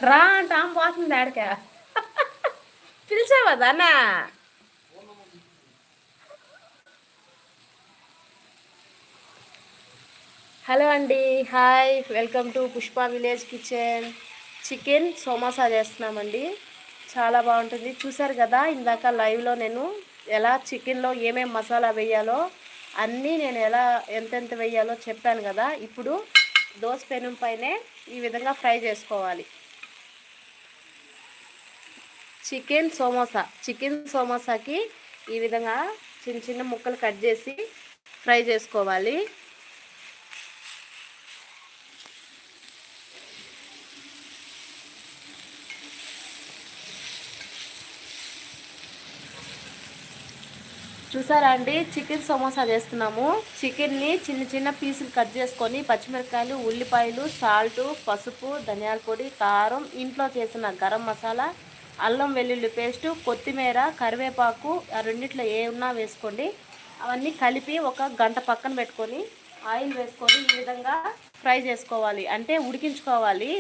రా అంట పోతుంది ఆడిక పిలిచావా దాన్నా హలో అండి, hi, welcome to Pushpa village kitchen. Chicken samosa చేస్తున్నామండి. చాలా బాగుంటుంది. చూసారు కదా ఇందాక లైవ్లో నేను ఎలా చికెన్లో ఏమేమి మసాలా వేయాలో అన్నీ నేను ఎలా ఎంతెంత వేయాలో చెప్పాను కదా. ఇప్పుడు దోస పెనం పైనే ఈ విధంగా ఫ్రై చేసుకోవాలి. చికెన్ సమోసాకి ఈ విధంగా చిన్న చిన్న ముక్కలు కట్ చేసి ఫ్రై చేసుకోవాలి. చూసారా అండి, చికెన్ సమోసా చేస్తున్నాము. చికెన్ని చిన్న చిన్న పీసులు కట్ చేసుకొని పచ్చిమిరపకాయలు, ఉల్లిపాయలు, సాల్టు, పసుపు, ధనియాల పొడి, కారం, ఇంట్లో చేసిన గరం మసాలా, అల్లం వెల్లుల్లి పేస్టు, కొత్తిమీర, కరివేపాకు ఆ రెండిట్లో ఏ ఉన్నా వేసుకోండి. అవన్నీ కలిపి ఒక గంట పక్కన పెట్టుకొని ఆయిల్ వేసుకొని ఈ విధంగా ఫ్రై చేసుకోవాలి, అంటే ఉడికించుకోవాలి.